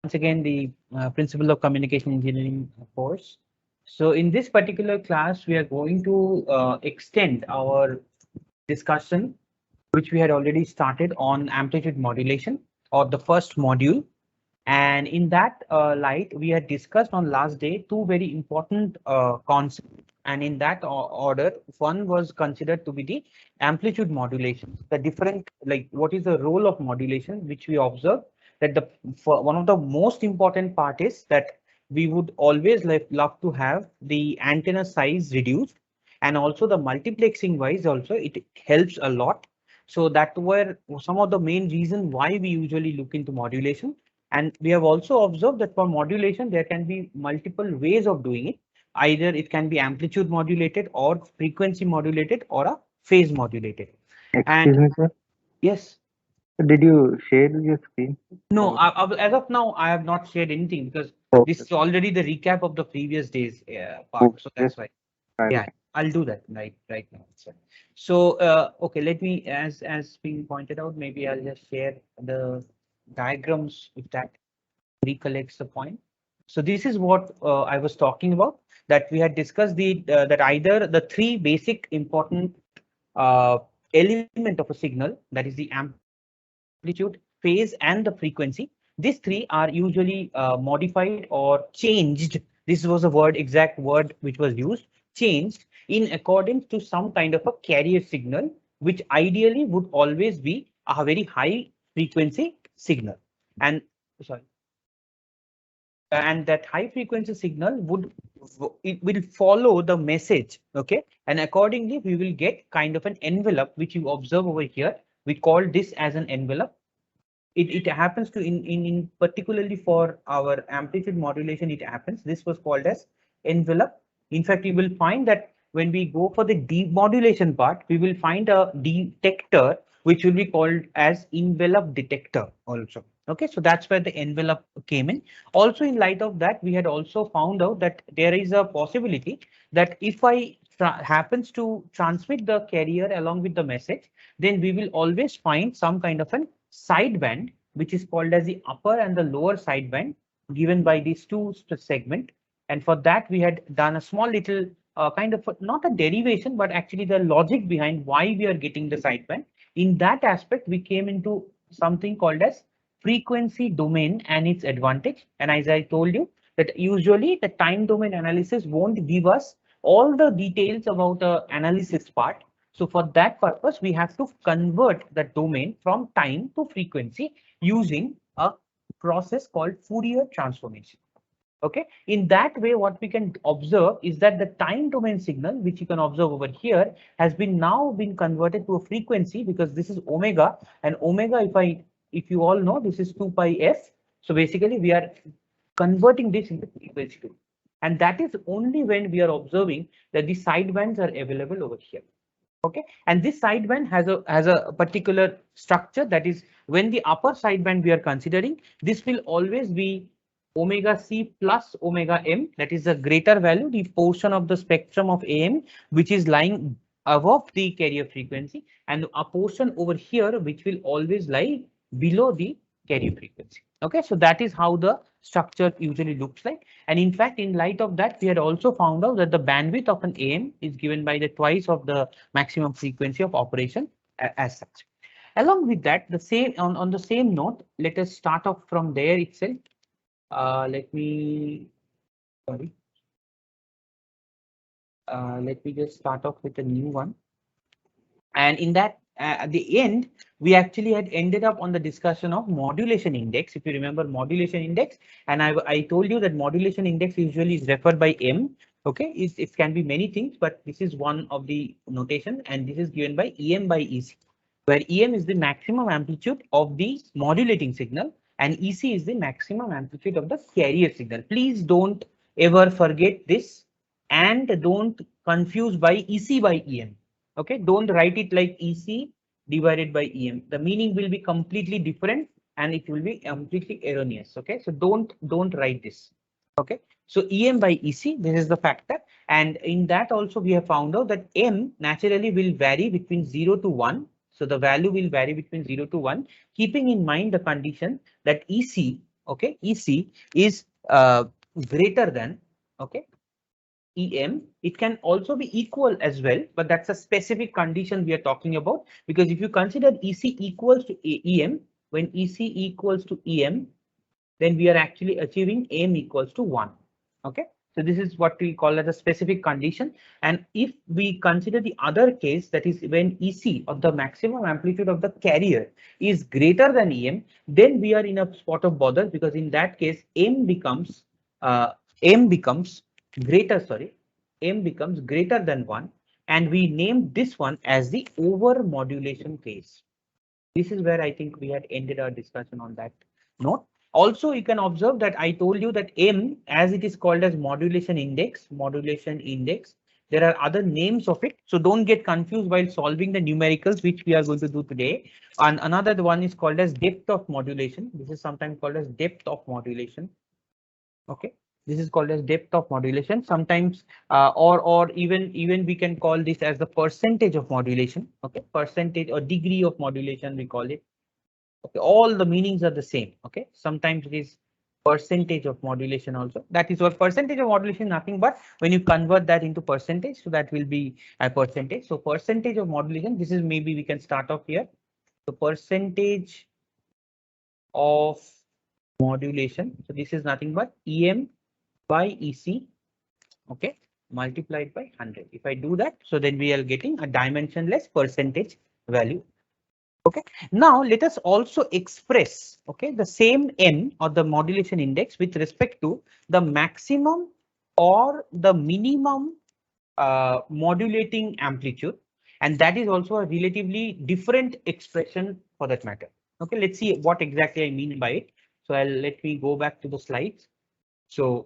Once again the Principle of Communication Engineering course. So in this particular class, we are going to extend our discussion, which we had already started on amplitude modulation or the first module. And in that light, we had discussed on last day two very important concepts. And in that order, one was considered to be the amplitude modulation, the different, like what is the role of modulation, which we observed that the one of the most important part is that we would always love to have the antenna size reduced, and also the multiplexing wise also it helps a lot. So that were some of the main reason why we usually look into modulation. And we have also observed that for modulation, there can be multiple ways of doing it. Either it can be amplitude modulated or frequency modulated or a phase modulated. Excuse And me, sir. yes, Did you share your screen? no, Or as of now, I have not shared anything because this okay, is already the recap of the previous days part. okay, So yes, that's why. fine, Yeah, fine. I'll do that right now. So okay, let me, as being pointed out, maybe I'll just share the diagrams if that recollects the point. So this is what I was talking about, that we had discussed the that either the three basic important uh, element of a signal, that is the amplitude, phase, and the frequency. These three are usually modified or changed. This was a word, exact word which was used, changed in accordance to some kind of a carrier signal, which ideally would always be a very high frequency signal. And sorry, and that high frequency signal would, it will follow the message, okay, and accordingly we will get kind of an envelope which you observe over here. We call this as an envelope. It happens to in particularly for our amplitude modulation, it happens, this was called as envelope. In fact, you will find that when we go for the demodulation part, we will find a detector which will be called as envelope detector also. Okay, so that's where the envelope came in. Also, in light of that, we had also found out that there is a possibility that if I happens to transmit the carrier along with the message, then we will always find some kind of an sideband, which is called as the upper and the lower sideband, given by these two segment. And for that, we had done a small little kind of not a derivation, but actually the logic behind why we are getting the sideband. In that aspect, we came into something called as frequency domain and its advantage. And as I told you, that usually the time domain analysis won't give us all the details about the analysis part. So for that purpose, we have to convert the domain from time to frequency using a process called Fourier transformation. Okay, in that way, what we can observe is that the time domain signal, which you can observe over here, has been now been converted to a frequency, because this is omega, and omega, if you all know, this is 2 pi f. So basically, we are converting this into frequency too. And that is only when we are observing that the sidebands are available over here. Okay, and this sideband has a particular structure, that is when the upper sideband we are considering, this will always be omega c plus omega m, that is a greater value, the portion of the spectrum of am which is lying above the carrier frequency, and a portion over here which will always lie below the carrier frequency. Okay, so that is how the structure usually looks like. And in fact, in light of that, we had also found out that the bandwidth of an am is given by the twice of the maximum frequency of operation as such. Along with that, the same on the same note, let us start off from there itself. Let me, sorry, let me just start off with a new one. And in that, at the end, we actually had ended up on the discussion of modulation index. If you remember modulation index, and I told you that modulation index usually is referred by M. Okay, it can be many things, but this is one of the notation, and this is given by EM by EC, where EM is the maximum amplitude of the modulating signal, and EC is the maximum amplitude of the carrier signal. Please don't ever forget this, and don't confuse by EC by EM. Okay, don't write it like EC divided by EM. The meaning will be completely different and it will be completely erroneous. Okay, so don't write this. Okay, so EM by EC, this is the factor, and in that also we have found out that M naturally will vary between 0 to 1. So the value will vary between 0 to 1, keeping in mind the condition that EC okay, EC is greater than, okay, EM. It can also be equal as well, but that's a specific condition we are talking about, because if you consider EC equals to EM, when EC equals to EM, then we are actually achieving M equals to 1. Okay, so this is what we call as a specific condition. And if we consider the other case, that is when EC, or the maximum amplitude of the carrier, is greater than EM, then we are in a spot of bother, because in that case M becomes M becomes M becomes greater than 1, and we named this one as the over modulation case. This is where I think we had ended our discussion on that note. Also, you can observe that I told you that M, as it is called as modulation index, there are other names of it. So don't get confused while solving the numericals, which we are going to do today. And another one is called as depth of modulation. This is sometimes called as depth of modulation. Okay, this is called as depth of modulation sometimes, or even we can call this as the percentage of modulation. Okay, percentage or degree of modulation we call it. Okay, all the meanings are the same. Okay, sometimes it is percentage of modulation also. That is what percentage of modulation, nothing but when you convert that into percentage, so that will be a percentage. So percentage of modulation, this is, maybe we can start off here. The percentage of modulation, so this is nothing but EM by EC, okay, multiplied by 100. If I do that, so then we are getting a dimensionless percentage value. Okay, now let us also express, okay, the same M, or the modulation index, with respect to the maximum or the minimum modulating amplitude, and that is also a relatively different expression for that matter. Okay, let's see what exactly I mean by it. So let me go back to the slides. So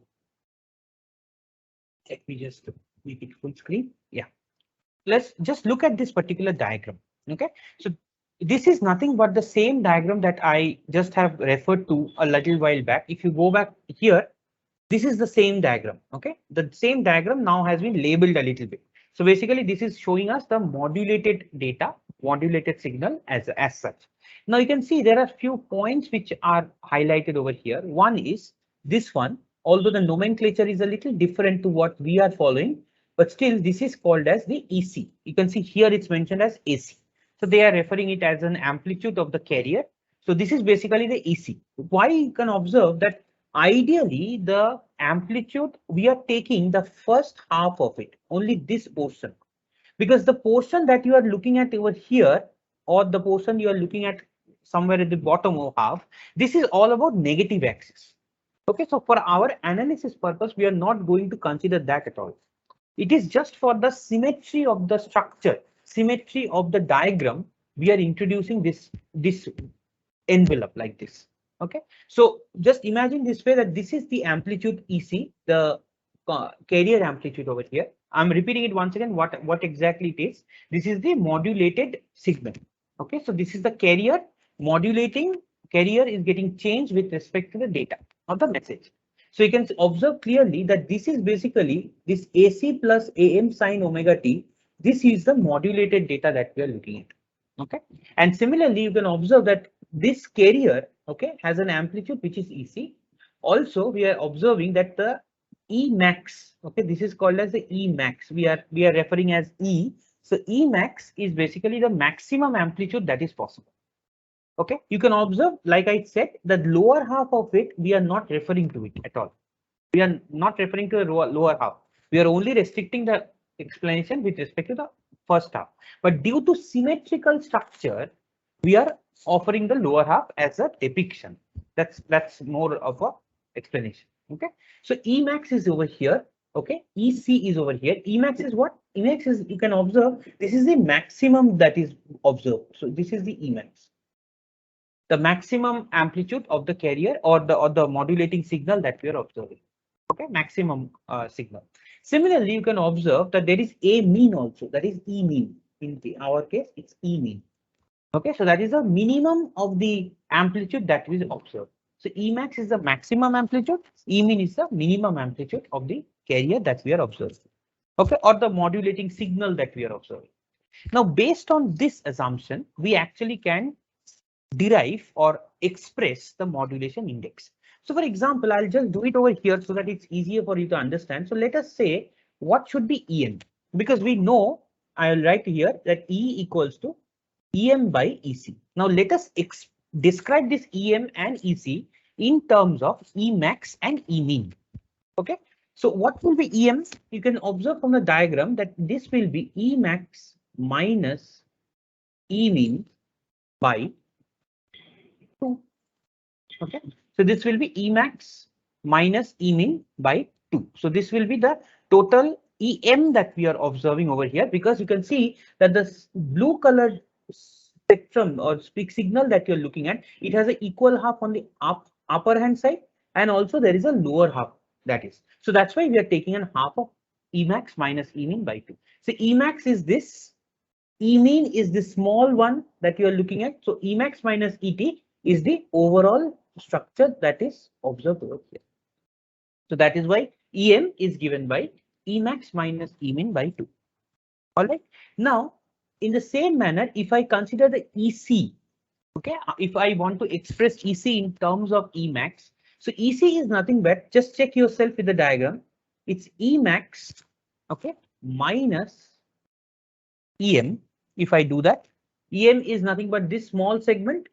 let me just make it full screen. Yeah, let's just look at this particular diagram. Okay, so this is nothing but the same diagram that I just have referred to a little while back. If you go back here, this is the same diagram. Okay, the same diagram now has been labeled a little bit. So basically this is showing us the modulated data, modulated signal as such. Now you can see there are few points which are highlighted over here. One is this one, although the nomenclature is a little different to what we are following, but still this is called as the EC. You can see here it's mentioned as AC. So they are referring it as an amplitude of the carrier. So this is basically the EC. Why? You can observe that ideally the amplitude, we are taking the first half of it, only this portion, because the portion that you are looking at over here, or the portion you are looking at somewhere at the bottom of half, this is all about negative axis. Okay, so for our analysis purpose, we are not going to consider that at all. It is just for the symmetry of the structure, symmetry of the diagram, we are introducing this envelope like this. Okay, so just imagine this way, that this is the amplitude EC, the carrier amplitude over here. I'm repeating it once again, what exactly it is. This is the modulated signal. Okay, so this is the carrier modulating, carrier is getting changed with respect to the data or the message. So you can observe clearly that this is basically this AC plus AM sine omega t. This is the modulated data that we are looking at. Okay, and similarly you can observe that this carrier, okay, has an amplitude which is EC. Also, we are observing that the E max, okay, this is called as the E max. We are referring as E. So E max is basically the maximum amplitude that is possible. Okay, you can observe, like I said, the lower half of it, we are not referring to it at all. We are not referring to the lower half. We are only restricting the explanation with respect to the first half. But due to symmetrical structure, we are offering the lower half as a depiction. That's more of a explanation. Okay, so Emax is over here. Okay, EC is over here. Emax is what? Emax is, you can observe, this is the maximum that is observed. So this is the Emax, the maximum amplitude of the carrier, or the modulating signal that we are observing. Okay, maximum signal. Similarly, you can observe that there is a mean also, that is E mean. In our case, it's E mean. Okay, so that is the minimum of the amplitude that we observe. So Emax is the maximum amplitude, E mean is the minimum amplitude of the carrier that we are observing. Okay, or the modulating signal that we are observing. Now, based on this assumption, we actually can derive or express the modulation index. So for example, I'll just do it over here so that it's easier for you to understand. So let us say what should be EM, because we know, I'll write here that E equals to EM by EC. Now let us describe this EM and EC in terms of Emax and Emean. Okay, so what will be EM? You can observe from the diagram that this will be Emax minus Emean by 2. Okay, so this will be Emax minus Emean by 2. So this will be the total EM that we are observing over here, because you can see that the blue colored spectrum or signal that you're looking at, it has an equal half on the upper hand side, and also there is a lower half, that is. So that's why we are taking a half of Emax minus Emean by 2. So Emax is this, Emean is the small one that you are looking at. So Emax minus ET is the overall structure that is observed over here. So that is why EM is given by Emax minus Emean by 2. All right. Now, in the same manner, if I consider the EC, okay, if I want to express EC in terms of Emax, so EC is nothing but, just check yourself with the diagram. It's Emax, okay, minus EM. If I do that, EM is nothing but this small segment.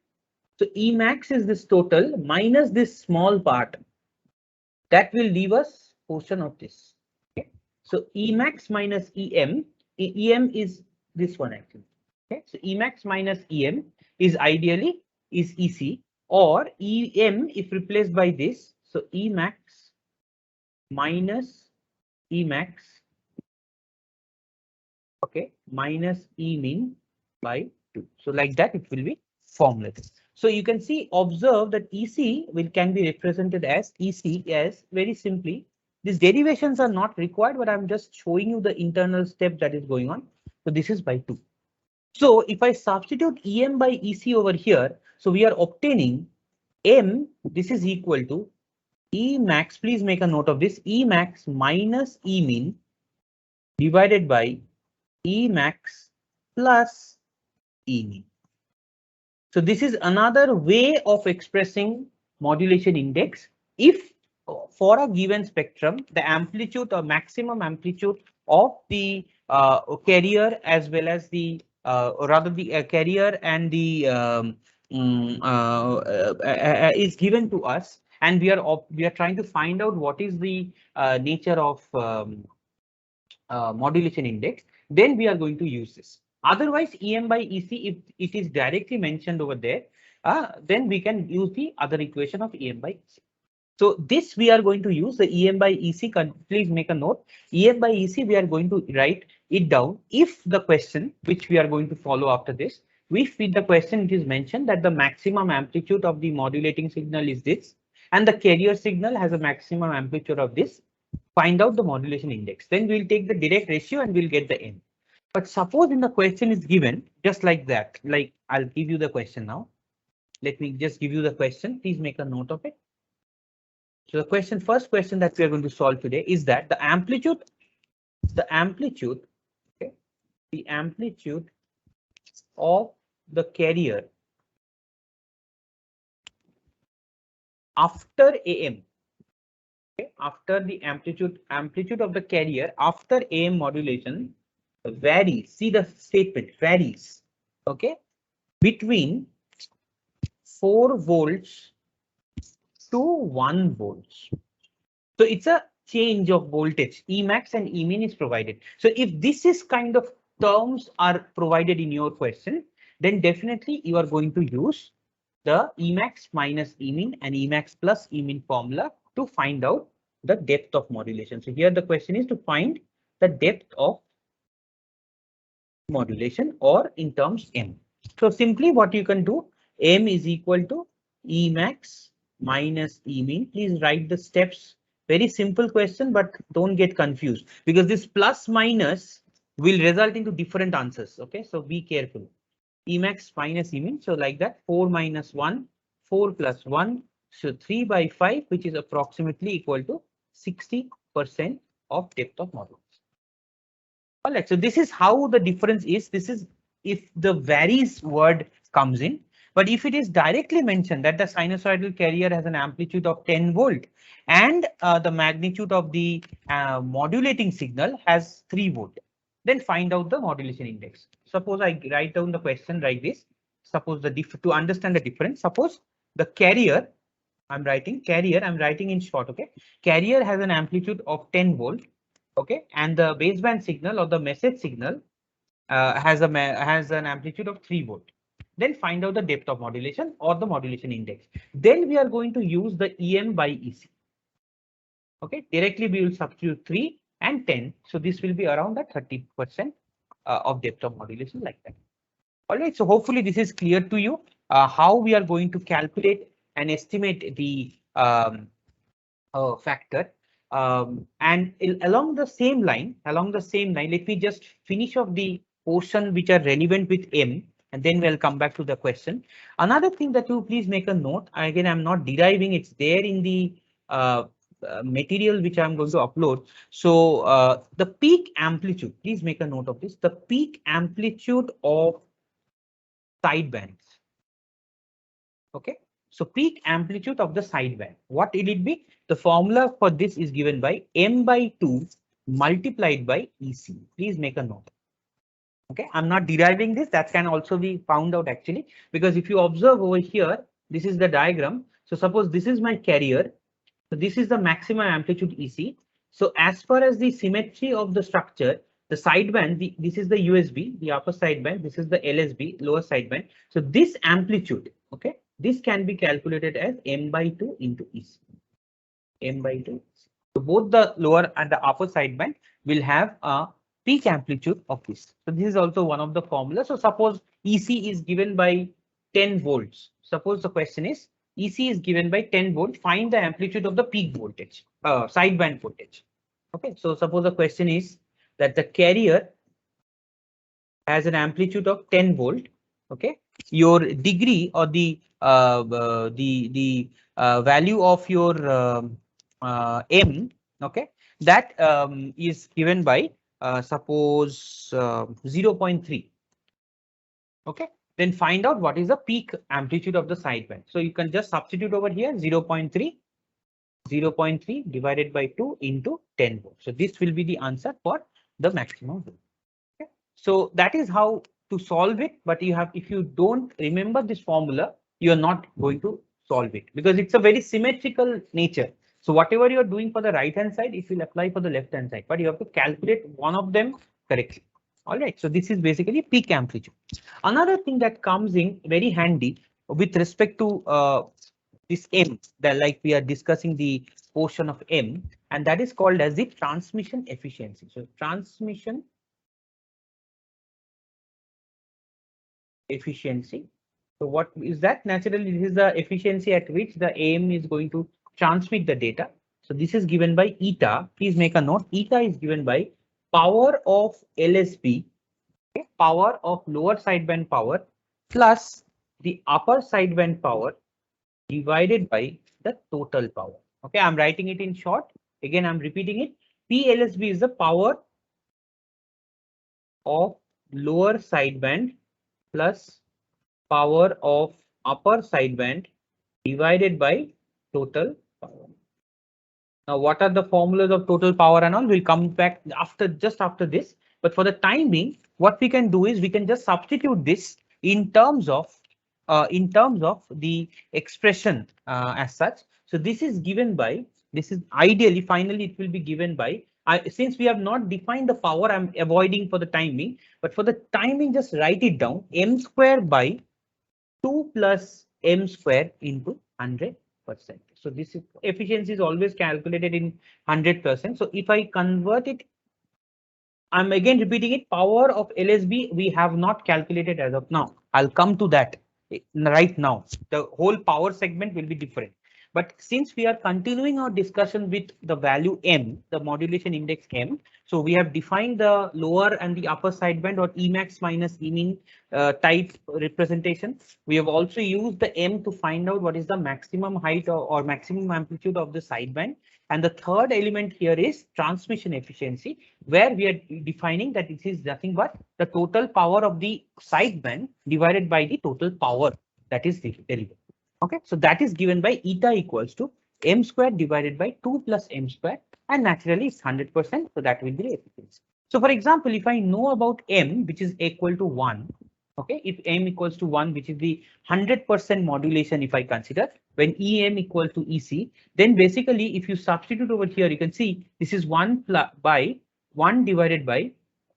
So Emax is this total minus this small part. That will leave us portion of this. Okay. So Emax minus EM, EM is this one actually. Okay. So Emax minus EM is ideally is EC, or EM if replaced by this. So Emax minus Emax, okay, minus Emean by 2. So like that it will be formulated. So you can see, observe that EC can be represented as EC as very simply. These derivations are not required, but I'm just showing you the internal step that is going on. So this is by 2. So if I substitute EM by EC over here, so we are obtaining M, this is equal to Emax, please make a note of this, Emax minus Emean divided by Emax plus Emean. So this is another way of expressing modulation index. If for a given spectrum, the amplitude or maximum amplitude of the carrier as well as the or rather the carrier and the is given to us, and we are trying to find out what is the nature of modulation index, then we are going to use this. Otherwise, EM by EC, if it is directly mentioned over there, then we can use the other equation of EM by EC. So this we are going to use the EM by EC. Please make a note. EM by EC, we are going to write it down if the question, which we are going to follow after this, if with the question it is mentioned that the maximum amplitude of the modulating signal is this, and the carrier signal has a maximum amplitude of this, find out the modulation index. Then we'll take the direct ratio and we'll get the N. But suppose in the question is given just like that, like I'll give you the question now. Let me just give you the question. Please make a note of it. So the question, first question that we are going to solve today is that the amplitude, okay, the amplitude of the carrier after AM, okay, after the amplitude of the carrier after AM modulation varies. See the statement, varies, okay, between 4 volts to 1 volts. So it's a change of voltage. Emax and Emean is provided. So if this is kind of terms are provided in your question, then definitely you are going to use the Emax minus Emean and Emax plus Emean formula to find out the depth of modulation. So here the question is to find the depth of modulation, or in terms M. So simply what you can do, M is equal to Emax minus Emean. Please write the steps. Very simple question, but don't get confused, because this plus minus will result into different answers. Okay, so be careful. Emax minus Emean. So like that, 4 minus 1, 4 plus 1. So 3 by 5, which is approximately equal to 60% of depth of modulation. All right, so this is how the difference is. This is if the varies word comes in. But if it is directly mentioned that the sinusoidal carrier has an amplitude of 10 volt and the magnitude of the modulating signal has 3 volt, then find out the modulation index. Suppose I write down the question like this. Suppose to understand the difference, suppose the carrier, I'm writing in short, okay? Carrier has an amplitude of 10 volt, okay? And the baseband signal or the message signal has an amplitude of 3 volt. Then find out the depth of modulation or the modulation index. Then we are going to use the EM by EC. Okay, directly we will substitute 3 and 10. So this will be around the 30% of depth of modulation like that. All right, so hopefully this is clear to you how we are going to calculate and estimate the factor. And along the same line, let me just finish off the portion which are relevant with M, and then we'll come back to the question. Another thing that you please make a note, again, I'm not deriving, it's there in the material which I'm going to upload. So the peak amplitude, please make a note of this, the peak amplitude of sidebands. Okay, so peak amplitude of the sideband, what will it be? The formula for this is given by M by 2 multiplied by EC. Please make a note. Okay, I'm not deriving this, that can also be found out actually, because if you observe over here, this is the diagram. So suppose this is my carrier. So this is the maximum amplitude EC. So as far as the symmetry of the structure, the sideband, this is the USB, the upper sideband, this is the LSB, lower sideband. So this amplitude, okay, this can be calculated as M by 2 into EC. M by 2. So both the lower and the upper sideband will have a peak amplitude of this. So this is also one of the formulas. So suppose EC is given by 10 volts. Suppose the question is EC is given by 10 volt. Find the amplitude of the peak voltage, sideband voltage. Okay, so suppose the question is that the carrier has an amplitude of 10 volt. Okay, your degree or the value of your M, okay, that is given by suppose 0.3. Okay, then find out what is the peak amplitude of the sideband. So you can just substitute over here 0.3 divided by 2 into 10 volts. So this will be the answer for the maximum. Okay. So that is how to solve it. But you have, if you don't remember this formula, you are not going to solve it because it's a very symmetrical nature. So whatever you are doing for the right hand side, it will apply for the left hand side, but you have to calculate one of them correctly. All right. So this is basically peak amplitude. Another thing that comes in very handy with respect to this M, that like we are discussing the portion of M, and that is called as the transmission efficiency. So transmission efficiency. So what is that? Naturally, this is the efficiency at which the AM is going to transmit the data. So this is given by eta. Please make a note. Eta is given by power of LSB, okay, power of lower sideband power plus the upper sideband power divided by the total power. Okay, I'm writing it in short. Again, I'm repeating it. PLSB is the power of lower sideband plus power of upper sideband divided by total power. Now, what are the formulas of total power and all? We'll come back just after this. But for the time being, what we can do is we can just substitute this in terms of the expression as such. So this is given by, this is ideally, finally it will be given by, since we have not defined the power, I'm avoiding for the time being, but for the time being, just write it down, M square by 2 plus M square into 100%. So this is, efficiency is always calculated in 100%. So if I convert it, I'm again repeating it, power of LSB we have not calculated as of now. I'll come to that right now. The whole power segment will be different. But since we are continuing our discussion with the value M, the modulation index M, so we have defined the lower and the upper sideband or Emax minus Emin type representation. We have also used the M to find out what is the maximum height or maximum amplitude of the sideband. And the third element here is transmission efficiency, where we are defining that it is nothing but the total power of the sideband divided by the total power that is the derivative. Okay, so that is given by eta equals to m squared divided by 2 plus m squared, and naturally it's 100%, so that will be the efficiency. So for example, if I know about m, which is equal to 1, okay, if m equals to 1, which is the 100% modulation, if I consider when em equal to ec, then basically if you substitute over here, you can see this is 1 by 1 divided by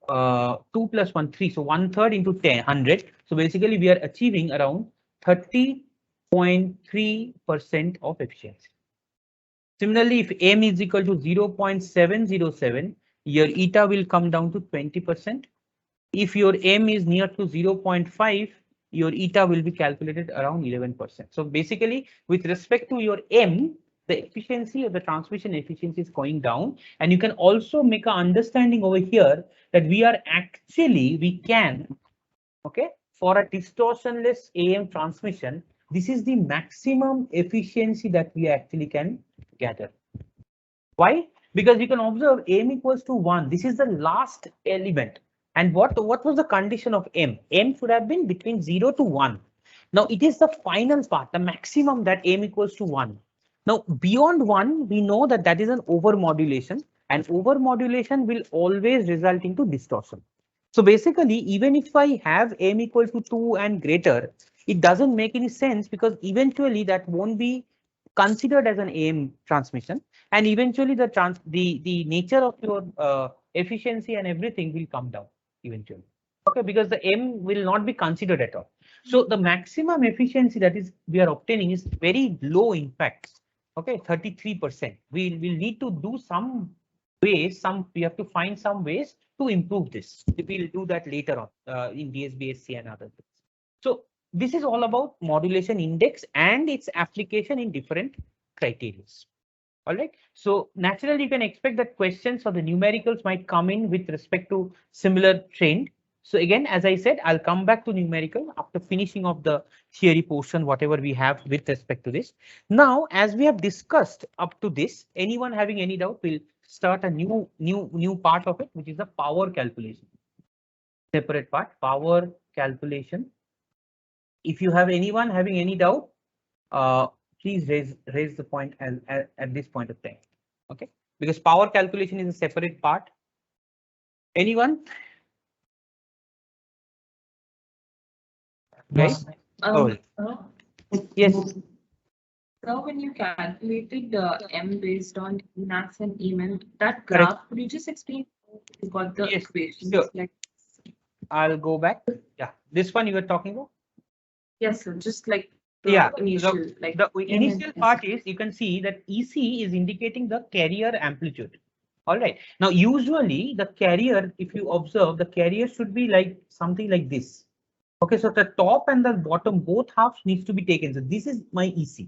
2 plus 1, 3. So 1/3 into 10, 100. So basically we are achieving around 30.3% of efficiency. Similarly, if m is equal to 0.707, your eta will come down to 20%. If your m is near to 0.5, your eta will be calculated around 11%. So basically, with respect to your m, the efficiency of the transmission efficiency is going down. And you can also make an understanding over here that we can, okay, for a distortionless AM transmission, this is the maximum efficiency that we actually can gather. Why? Because you can observe m equals to 1. This is the last element. And what was the condition of m? M should have been between 0 to 1. Now it is the final part, the maximum, that m equals to 1. Now beyond 1, we know that that is an overmodulation, and overmodulation will always result into distortion. So basically, even if I have m equal to 2 and greater, it doesn't make any sense, because eventually that won't be considered as an AM transmission, and eventually the nature of your efficiency and everything will come down eventually. Okay, because the m will not be considered at all. So the maximum efficiency that is we are obtaining is very low, in fact. Okay, 33%. We will need to do some ways. We have to find some ways to improve this. We'll do that later on in DSBSC and other things. So this is all about modulation index and its application in different criteria. All right. So naturally, you can expect that questions or the numericals might come in with respect to similar trend. So again, as I said, I'll come back to numerical after finishing of the theory portion, whatever we have with respect to this. Now, as we have discussed up to this, anyone having any doubt, we'll start a new part of it, which is the power calculation. Separate part, power calculation. If you have anyone having any doubt, please raise the point at this point of time. Okay, because power calculation is a separate part. Anyone? Right? Yes. So when you calculated the m based on Emax and Emin, that graph, correct, could you just explain how you got the equations? Sure. Like, I'll go back. Yeah, this one you were talking about? Yes, sir. Just like the initial, the initial part is, you can see that EC is indicating the carrier amplitude. All right. Now, usually the carrier, if you observe, the carrier should be like something like this. Okay, so the top and the bottom, both halves needs to be taken. So this is my EC.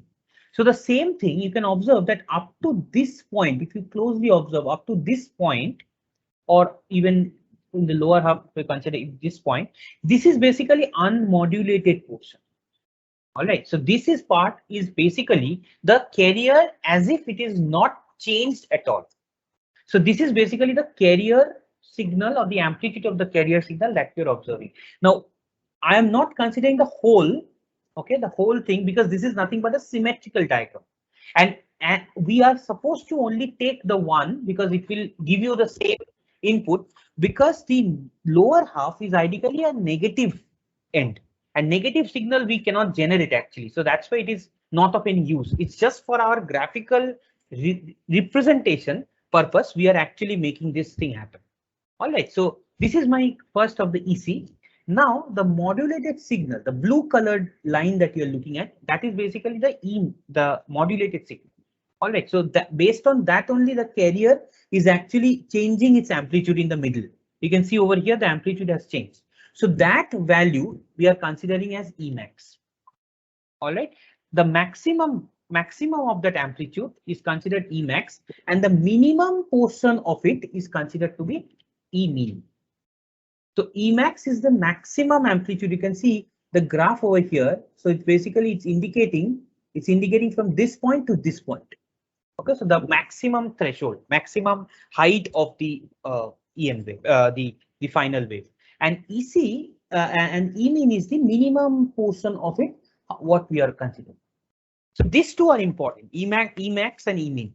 So the same thing, you can observe that up to this point, if you closely observe up to this point, or even in the lower half, we consider this point, this is basically unmodulated portion. All right, so this is part is basically the carrier as if it is not changed at all. So this is basically the carrier signal or the amplitude of the carrier signal that you're observing. Now, I am not considering the whole, okay, the whole thing, because this is nothing but a symmetrical diagram. And we are supposed to only take the one because it will give you the same input, because the lower half is ideally a negative end. And negative signal we cannot generate actually. So that's why it is not of any use. It's just for our graphical representation purpose. We are actually making this thing happen. All right. So this is my first of the EC. Now the modulated signal, the blue colored line that you're looking at, that is basically the modulated signal. All right. So that based on that only, the carrier is actually changing its amplitude in the middle. You can see over here the amplitude has changed. So that value we are considering as Emax. All right, the maximum of that amplitude is considered Emax, and the minimum portion of it is considered to be Emin. So Emax is the maximum amplitude. You can see the graph over here. So it's basically it's indicating from this point to this point. Okay, so the maximum threshold, maximum height of the EM wave, the final wave. And EC and Emin is the minimum portion of it, what we are considering. So these two are important, Emax and Emin.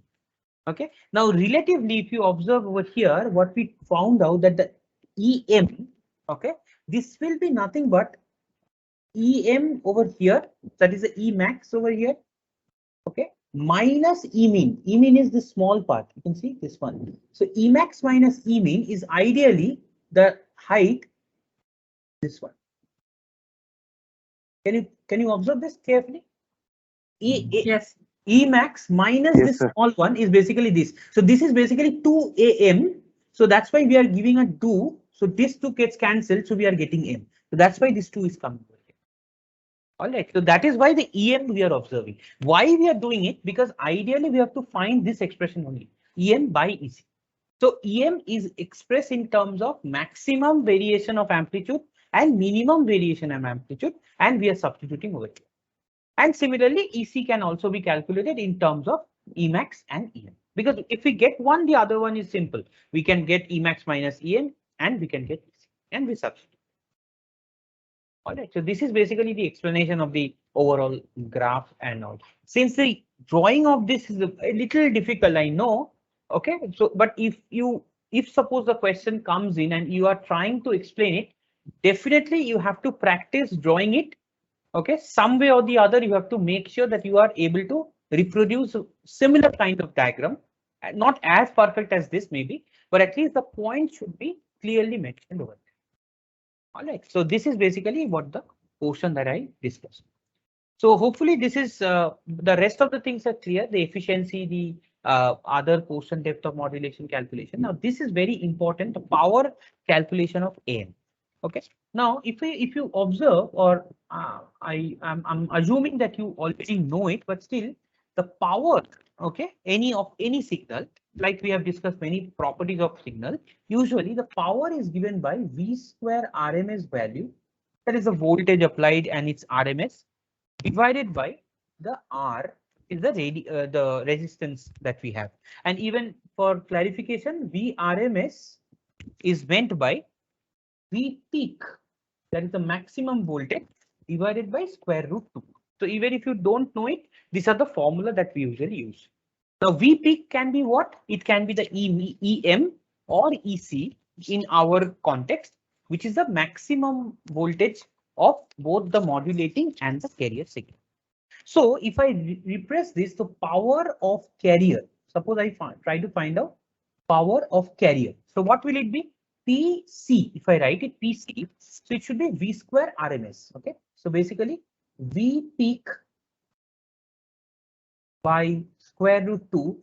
Okay. Now, relatively, if you observe over here, what we found out that the EM, okay, this will be nothing but EM over here, that is the Emax over here, okay, minus Emin. Emin is the small part. You can see this one. So Emax minus Emin is ideally the height. This one. Can you observe this carefully? Yes. Emax minus Yes, this sir. small one is basically this. So this is basically 2 AM. So that's why we are giving a 2. So this 2 gets cancelled. So we are getting M. So that's why this 2 is coming. All right. So that is why the EM we are observing. Why we are doing it? Because ideally we have to find this expression only. EM by EC. So EM is expressed in terms of maximum variation of amplitude and minimum variation of amplitude. And we are substituting over here. And similarly, EC can also be calculated in terms of Emax and EM. Because if we get one, the other one is simple. We can get Emax minus EM and we can get EC and we substitute. All right, so this is basically the explanation of the overall graph and all. Since the drawing of this is a little difficult, I know. Okay, so but if suppose the question comes in and you are trying to explain it, definitely you have to practice drawing it. Okay, some way or the other, you have to make sure that you are able to reproduce similar kind of diagram, not as perfect as this maybe, but at least the point should be clearly mentioned over there. All right, so this is basically what the portion that I discussed. So hopefully this is the rest of the things are clear, the efficiency, the other portion depth of modulation calculation. Now this is very important, the power calculation of AM. Okay. Now if you observe, or I'm assuming that you already know it, but still the power, okay, any signal, like we have discussed many properties of signal, usually the power is given by V square RMS value, that is the voltage applied and its RMS, divided by the R is the resistance that we have. And even for clarification, Vrms is meant by V peak, that is the maximum voltage, divided by square root 2. So even if you don't know it, these are the formula that we usually use. Now V peak can be what? It can be the EM or EC in our context, which is the maximum voltage of both the modulating and the carrier signal. So if I repress this, the power of carrier, suppose I try to find out power of carrier. So what will it be? PC, if I write it PC, so it should be V square RMS. Okay. So basically V peak by square root 2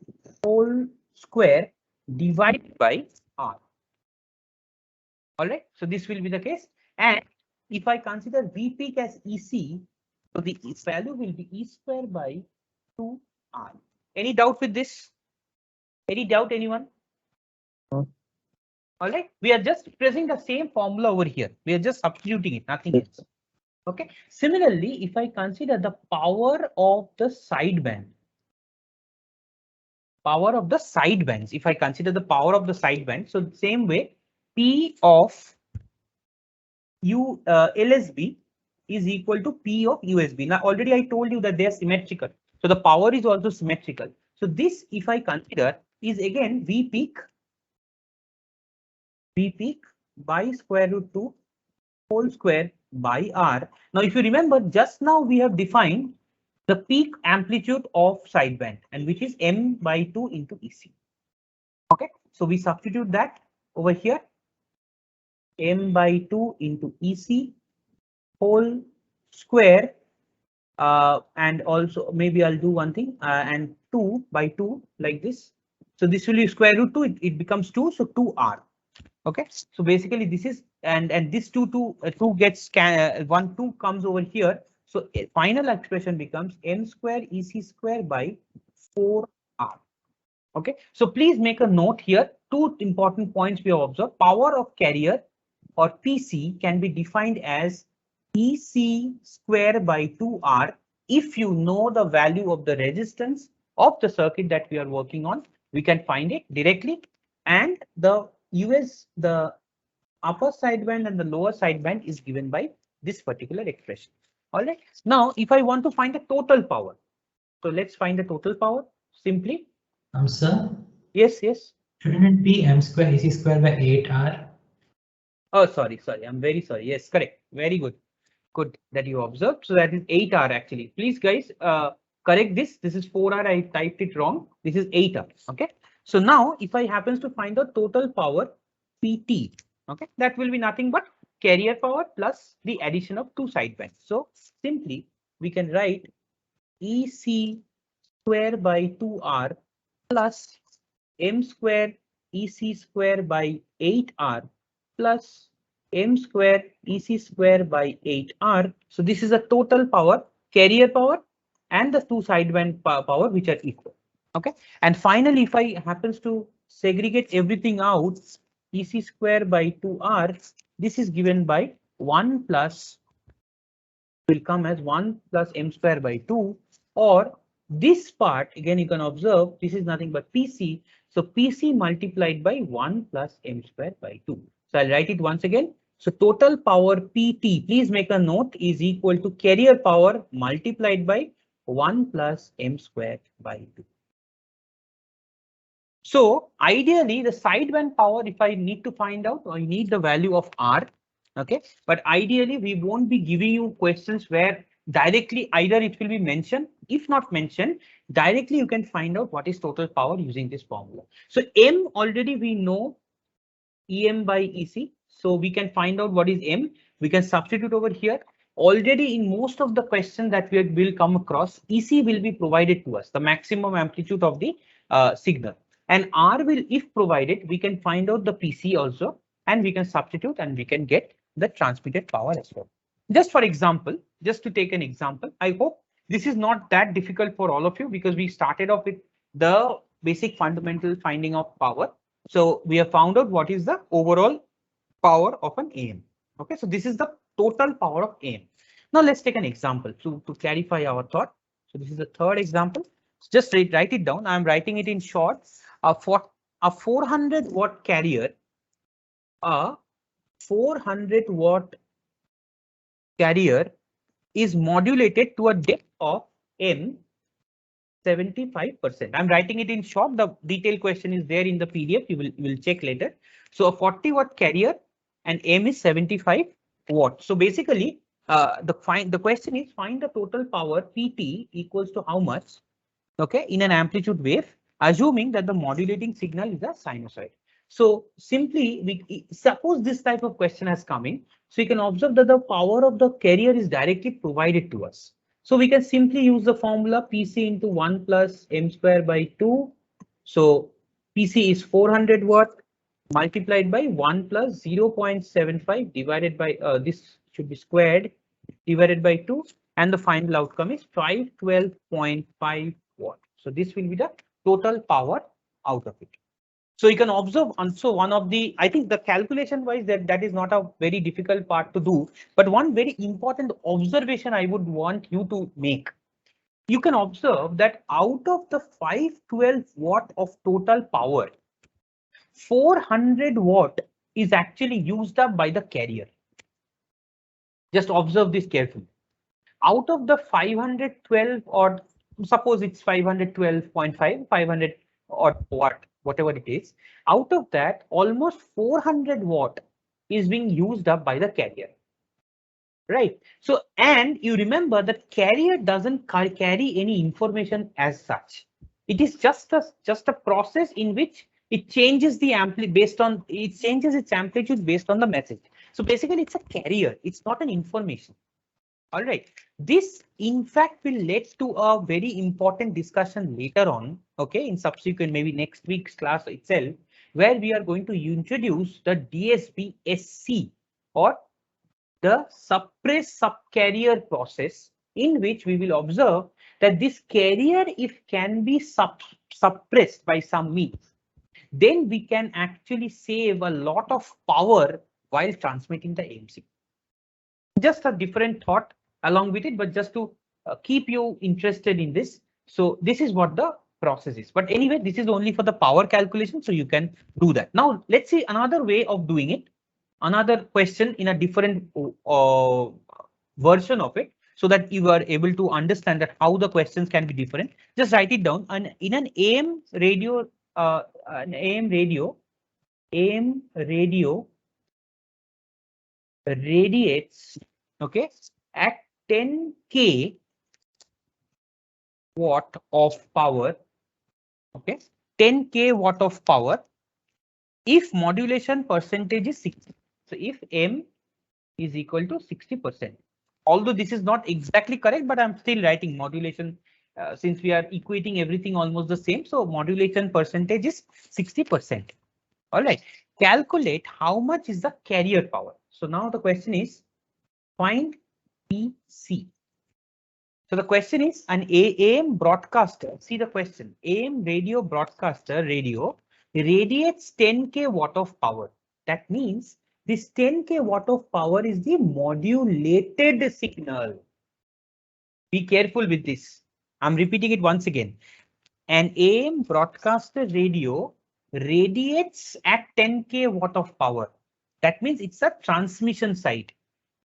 whole square divided by R. All right. So this will be the case. And if I consider V peak as EC, so the value will be E square by 2R. Any doubt with this? Any doubt, anyone? No. All right. We are just pressing the same formula over here. We are just substituting it, nothing else. Okay. Similarly, if I consider the power of the sideband, if I consider the power of the sideband, so the same way, P of LSB is equal to P of USB. Now, already I told you that they are symmetrical. So the power is also symmetrical. So this, if I consider, is again V peak by square root 2 whole square by R. Now, if you remember, just now we have defined the peak amplitude of sideband, and which is M by 2 into EC. Okay, so we substitute that over here. M by 2 into EC whole square, and also maybe I'll do one thing, and 2 by 2 like this. So this will be square root 2, it becomes 2, so 2R. Okay, so basically this is, and this 2 gets 2 comes over here. So final expression becomes M square EC square by 4R. Okay, so please make a note here. Two important points we have observed. Power of carrier or PC can be defined as EC square by 2R if you know the value of the resistance of the circuit that we are working on. We can find it directly, and the the upper sideband and the lower sideband is given by this particular expression. All right. Now, if I want to find the total power, so let's find the total power simply. Sir? Yes, yes. Shouldn't it be m square ac square by 8r? Oh, sorry. I'm very sorry. Yes, correct. Very good. Good that you observed. So that is 8r actually. Please, guys, correct this. This is 4r. I typed it wrong. This is 8r. Okay. So now, if I happens to find the total power PT, okay, that will be nothing but carrier power plus the addition of two sidebands. So simply we can write EC square by 2r plus m square EC square by 8r plus m square EC square by 8r. So this is a total power, carrier power, and the two sideband power which are equal. Okay, and finally, if I happens to segregate everything out, EC square by 2r, this is given by 1 plus will come as 1 plus m square by 2, or this part again you can observe this is nothing but PC. So PC multiplied by 1 plus m square by 2. So I'll write it once again. So total power PT, please make a note, is equal to carrier power multiplied by 1 plus m square by 2. So ideally the sideband power, if I need to find out, I need the value of R. Okay, but ideally we won't be giving you questions where directly either it will be mentioned, if not mentioned, directly you can find out what is total power using this formula. So M already we know EM by EC. So we can find out what is M. We can substitute over here. Already in most of the questions that we will come across, EC will be provided to us, the maximum amplitude of the signal. And R will, if provided, we can find out the PC also, and we can substitute and we can get the transmitted power as well. Just for example, just to take an example, I hope this is not that difficult for all of you because we started off with the basic fundamental finding of power. So we have found out what is the overall power of an AM. Okay, so this is the total power of AM. Now let's take an example to clarify our thought. So this is the third example. Just write it down. I'm writing it in short. For a 400 watt carrier, a 400 watt carrier is modulated to a depth of M 75%. I'm writing it in short. The detailed question is there in the PDF. You will check later. So a 40 watt carrier and M is 75 watts. So basically, the question is find the total power PT equals to how much? Okay, in an amplitude wave, assuming that the modulating signal is a sinusoid. So simply, we suppose this type of question has come in. So you can observe that the power of the carrier is directly provided to us. So we can simply use the formula PC into 1 plus m square by 2. So PC is 400 watt multiplied by 1 plus 0.75 divided by this should be squared divided by 2, and the final outcome is 512.5 watt. So this will be the total power out of it. So you can observe also one of the, I think the calculation wise that is not a very difficult part to do, but one very important observation I would want you to make. You can observe that out of the 512 watt of total power, 400 watt is actually used up by the carrier. Just observe this carefully. Out of the 512 or suppose it's 512.5, 500 or watt, whatever it is, out of that almost 400 watt is being used up by the carrier. Right. So, and you remember that carrier doesn't carry any information as such. It is just a process in which it changes the it changes its amplitude based on the message. So basically it's a carrier. It's not an information. All right. This in fact will lead to a very important discussion later on. Okay. In subsequent, maybe next week's class itself, where we are going to introduce the DSB-SC or the suppress subcarrier process, in which we will observe that this carrier, if can be suppressed by some means, then we can actually save a lot of power while transmitting the AMC. Just a different thought along with it, but just to keep you interested in this. So this is what the process is. But anyway, this is only for the power calculation, so you can do that. Now let's see another way of doing it. Another question in a different version of it. so that you are able to understand that how the questions can be different. Just write it down. And in an AM radio, AM radio radiates, okay, at 10K watt of power, okay, 10K watt of power, if modulation percentage is 60. So if M is equal to 60%, although this is not exactly correct, but I'm still writing modulation since we are equating everything almost the same. So modulation percentage is 60%. All right, calculate how much is the carrier power. So now the question is find PC. So the question is an AM broadcaster. See the question. AM radio broadcaster radio radiates 10K watt of power. That means this 10K watt of power is the modulated signal. Be careful with this. I'm repeating it once again. An AM broadcaster radio radiates at 10K watt of power. That means it's a transmission side.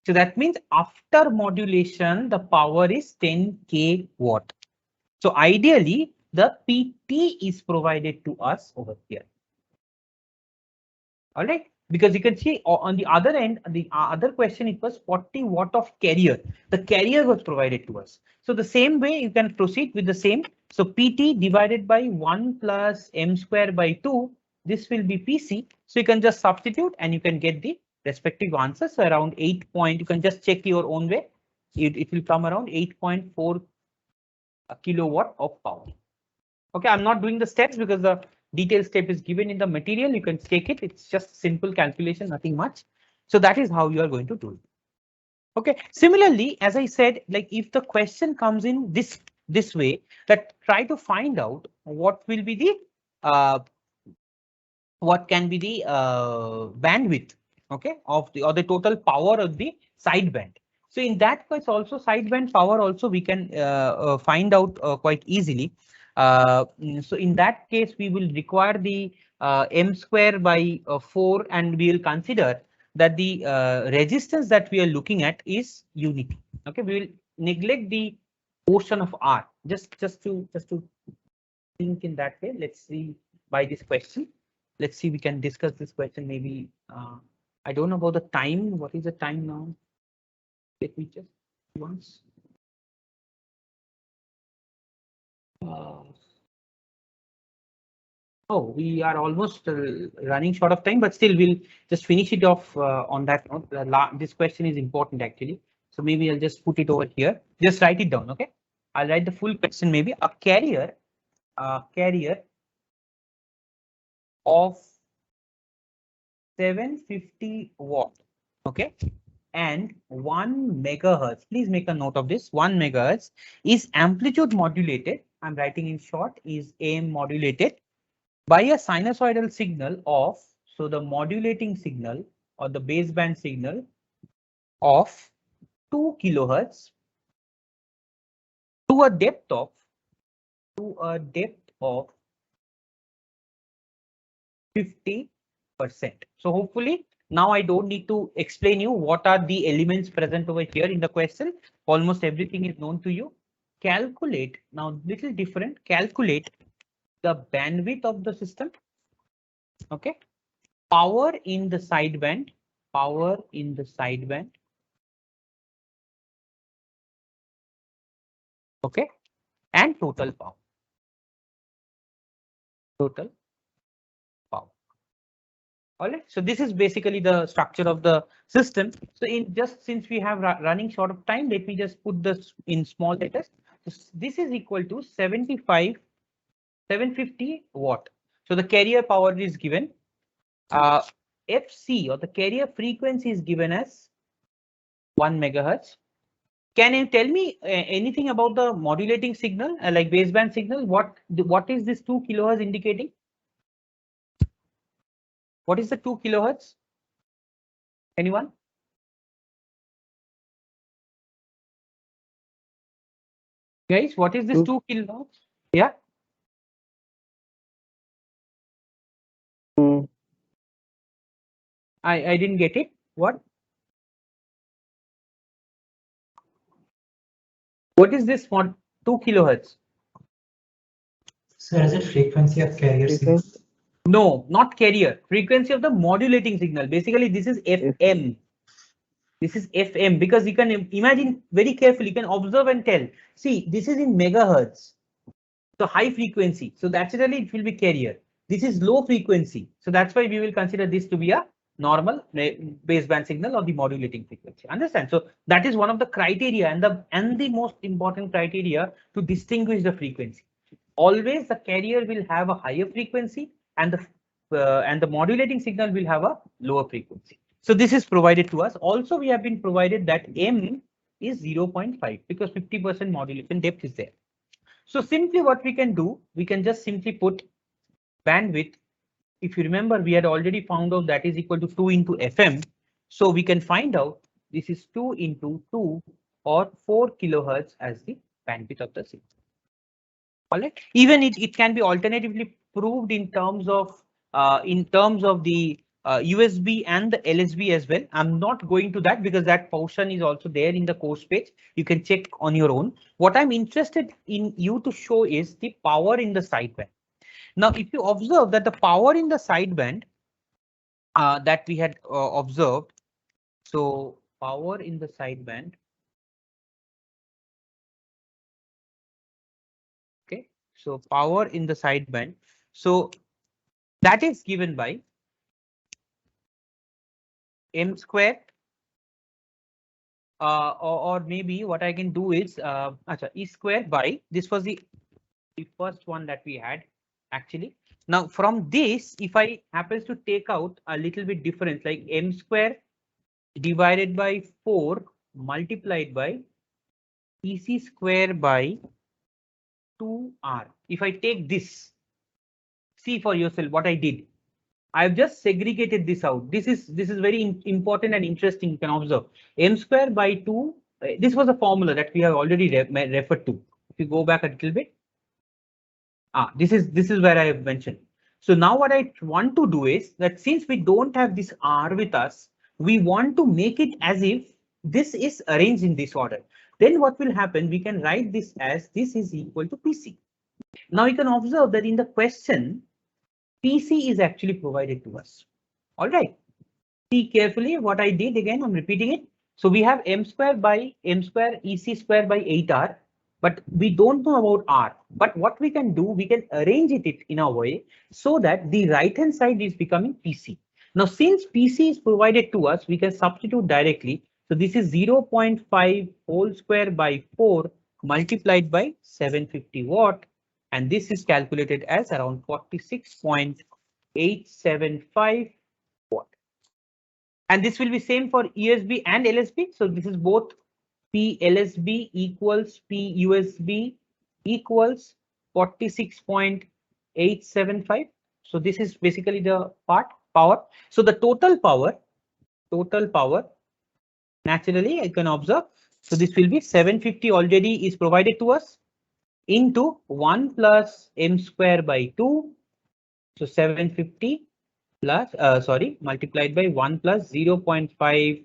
So that means after modulation, the power is 10K watt. So ideally, the PT is provided to us over here. All right, because you can see on the other end, the other question, it was 40 watt of carrier. The carrier was provided to us. So the same way you can proceed with the same. So PT divided by 1 plus M square by 2, this will be PC. So you can just substitute and you can get the respective answers. So around 8 point, you can just check your own way. It will come around 8.4 kilowatt of power. Okay, I'm not doing the steps because the detailed step is given in the material. You can take it. It's just simple calculation, nothing much. So that is how you are going to do it. Okay, similarly, as I said, like if the question comes in this way, that try to find out what will be the what can be the bandwidth, okay, of the or the total power of the sideband. So in that case also sideband power also we can find out quite easily. So in that case we will require the M square by 4, and we will consider that the resistance that we are looking at is unity. Okay, we will neglect the portion of R just to think in that way. Let's see by this question. Let's see, we can discuss this question maybe. I don't know about the time. What is the time now? Let me just once. Oh, we are almost running short of time, but still we'll just finish it off on that note. This question is important actually. So maybe I'll just put it over here. Just write it down, okay? I'll write the full question maybe. A carrier of 750 watt, okay, and 1 megahertz. Please make a note of this. 1 megahertz is amplitude modulated. I'm writing in short, is AM modulated by a sinusoidal signal of, so the modulating signal or the baseband signal of 2 kilohertz to a depth of 50%. So hopefully now I don't need to explain you what are the elements present over here in the question. Almost everything is known to you. Calculate, now little different, calculate the bandwidth of the system. Okay. Power in the sideband, okay, and total power. All right, so this is basically the structure of the system. So in just since we have running short of time, let me just put this in small letters. So this is equal to 750 watt. So the carrier power is given. FC or the carrier frequency is given as 1 megahertz. Can you tell me anything about the modulating signal, like baseband signal? What is this 2 kilohertz indicating? What is the 2 kilohertz? Anyone? Guys, what is this 2 kilohertz? Yeah. I didn't get it. What? What is this for 2 kilohertz? Sir, is it frequency of carrier signal? Frequency. No, not carrier. Frequency of the modulating signal. Basically, this is FM. This is FM because you can imagine very carefully. You can observe and tell. See, this is in megahertz. So high frequency. So naturally it will be carrier. This is low frequency. So that's why we will consider this to be a normal baseband signal or the modulating frequency. Understand? So that is one of the criteria and the most important criteria to distinguish the frequency. Always the carrier will have a higher frequency and the modulating signal will have a lower frequency. So this is provided to us. Also, we have been provided that M is 0.5 because 50% modulation depth is there. So simply what we can do, we can just simply put bandwidth. If you remember, we had already found out that is equal to 2 into FM. So we can find out this is 2 into 2 or 4 kilohertz as the bandwidth of the signal. All right. Even it can be alternatively proved in terms of the USB and the LSB as well. I'm not going to that because that portion is also there in the course page. You can check on your own. What I'm interested in you to show is the power in the sideband. Now, if you observe that the power in the sideband that we had observed, so power in the sideband. Okay, so power in the sideband. So that is given by M square, or maybe what I can do is E square by, this was the first one that we had actually. Now from this, if I happens to take out a little bit difference like M square divided by 4 multiplied by EC square by 2R. If I take this, see for yourself what I did. I've just segregated this out. This is very important and interesting. You can observe M square by 2. This was a formula that we have already referred to. If you go back a little bit, this is where I have mentioned. So now what I want to do is that since we don't have this R with us, we want to make it as if this is arranged in this order. Then what will happen? We can write this as this is equal to PC. Now you can observe that in the question, PC is actually provided to us. All right. See carefully what I did again. I'm repeating it. So we have M square by M square EC square by 8R, but we don't know about R. But what we can do, we can arrange it in a way so that the right hand side is becoming PC. Now, since PC is provided to us, we can substitute directly. So this is 0.5 whole square by 4 multiplied by 750 watt. And this is calculated as around 46.875 watt. And this will be same for USB and LSB. So this is both P LSB equals P USB equals 46.875. So this is basically the power. So the total power, naturally I can observe. So this will be 750 already is provided to us into 1 plus M square by 2. So 750 plus, multiplied by 1 plus 0.5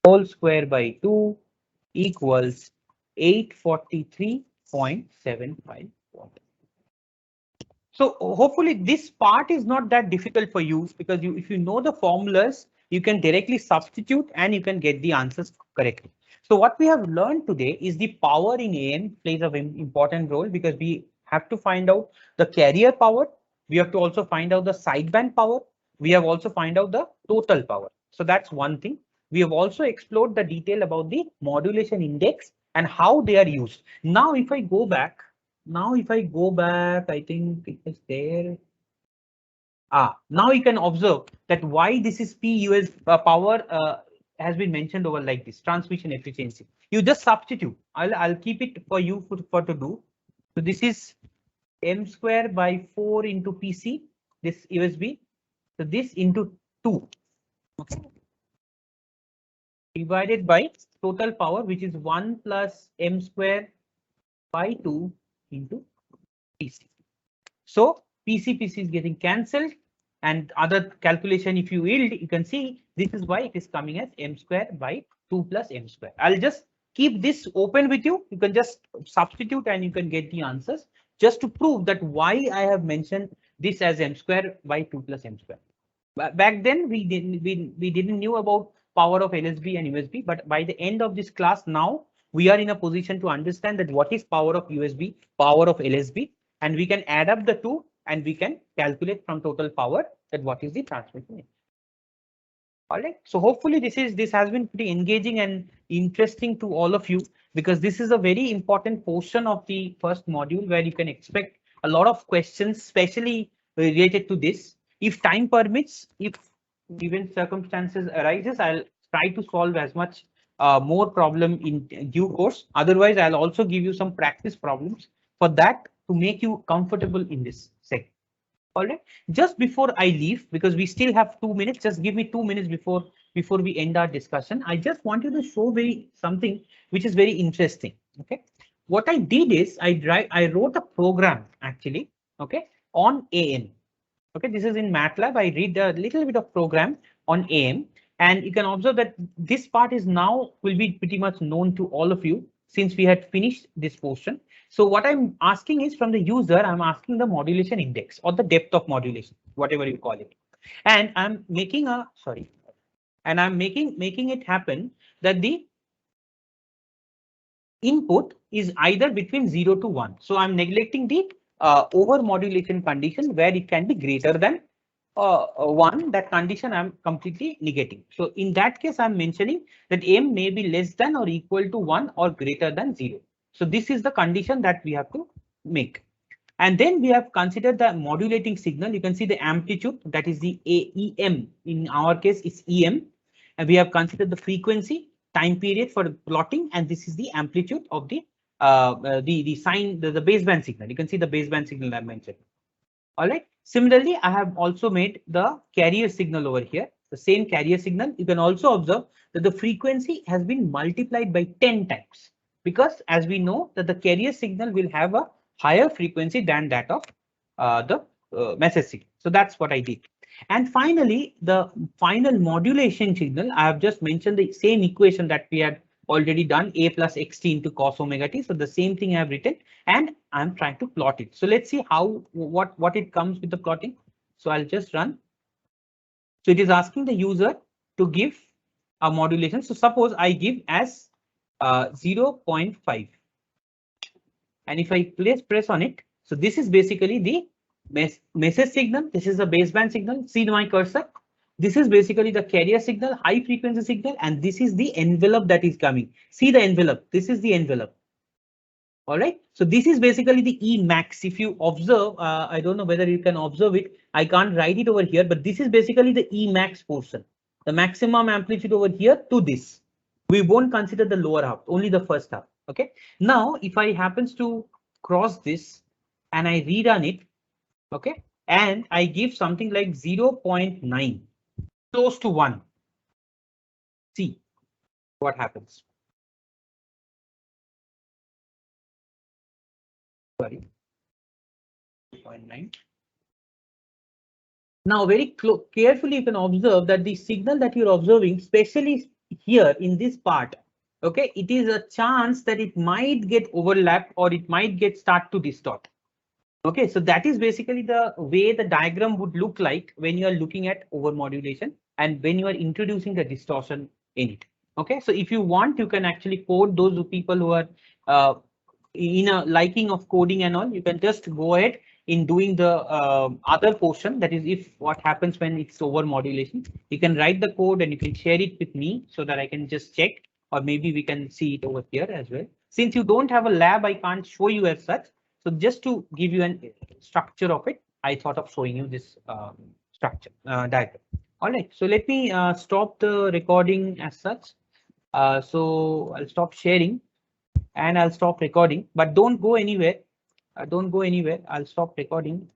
whole square by 2 equals 843.75 watt. So hopefully this part is not that difficult for you because if you know the formulas, you can directly substitute and you can get the answers correctly. So what we have learned today is the power in AM plays an important role because we have to find out the carrier power. We have to also find out the sideband power. We have also find out the total power. So that's one thing. We have also explored the detail about the modulation index and how they are used. Now, if I go back, I think it is there. Now you can observe that why this is PUS power has been mentioned over like this transmission efficiency. You just substitute. I'll keep it for you for to do. So this is M square by 4 into PC, this USB. So this into 2. Okay. Divided by total power, which is 1 plus M square by 2 into PC. So PC is getting cancelled and other calculation, if you yield, you can see this is why it is coming as M square by 2 plus M square. I'll just keep this open with you. You can just substitute and you can get the answers, just to prove that why I have mentioned this as m square by 2 plus m square. Back then we didn't knew about power of LSB and USB, but by the end of this class now we are in a position to understand that what is power of USB, power of LSB, and we can add up the two and we can calculate from total power that what is the transmission. All right, so hopefully this has been pretty engaging and interesting to all of you, because this is a very important portion of the first module where you can expect a lot of questions, especially related to this. If time permits, if given circumstances arises, I'll try to solve as much more problem in due course. Otherwise, I'll also give you some practice problems for that to make you comfortable in this segment. All right, just before I leave, because we still have 2 minutes, just give me 2 minutes before we end our discussion. I just want you to show something which is very interesting. Okay, what I did is I wrote a program actually, okay, on AM. Okay, this is in MATLAB. I read a little bit of program on AM, and you can observe that this part is now will be pretty much known to all of you since we had finished this portion. So what I'm asking is from the user, I'm asking the modulation index or the depth of modulation, whatever you call it. And I'm making making it happen that the input is either between 0 to 1. So I'm neglecting the over modulation condition where it can be greater than 1. That condition I'm completely negating. So in that case, I'm mentioning that m may be less than or equal to 1 or greater than 0. So this is the condition that we have to make. And then we have considered the modulating signal. You can see the amplitude, that is the EM. In our case, it's EM. And we have considered the frequency, time period for plotting, and this is the amplitude of the baseband signal. You can see the baseband signal I mentioned. All right. Similarly, I have also made the carrier signal over here. The same carrier signal. You can also observe that the frequency has been multiplied by 10 times, because as we know that the carrier signal will have a higher frequency than that of the message signal. So that's what I did. And finally, the final modulation signal, I have just mentioned the same equation that we had already done, a plus xt into cos omega t. So the same thing I have written, and I'm trying to plot it. So let's see what it comes with the plotting. So I'll just run. So it is asking the user to give a modulation. So suppose I give as 0.5. And if I press on it, so this is basically the message signal. This is the baseband signal. See my cursor. This is basically the carrier signal, high frequency signal, and this is the envelope that is coming. See the envelope. This is the envelope. All right. So this is basically the E max. If you observe, I don't know whether you can observe it. I can't write it over here, but this is basically the E max portion. The maximum amplitude over here to this. We won't consider the lower half, only the first half. Okay. Now, if I happens to cross this and I rerun it, okay, and I give something like 0.9, close to 1. See what happens. Sorry. 0.9. Now, very carefully, you can observe that the signal that you're observing, especially here in this part, okay, it is a chance that it might get overlapped or it might start to distort. Okay, so that is basically the way the diagram would look like when you are looking at overmodulation and when you are introducing the distortion in it. Okay, so if you want, you can actually code those people who are in a liking of coding and all. You can just go ahead in doing the other portion, that is if what happens when it's over modulation. You can write the code and you can share it with me so that I can just check, or maybe we can see it over here as well. Since you don't have a lab, I can't show you as such. So just to give you a structure of it, I thought of showing you this structure diagram. All right, so let me stop the recording as such. So I'll stop sharing and I'll stop recording, but don't go anywhere. Don't go anywhere. I'll stop recording.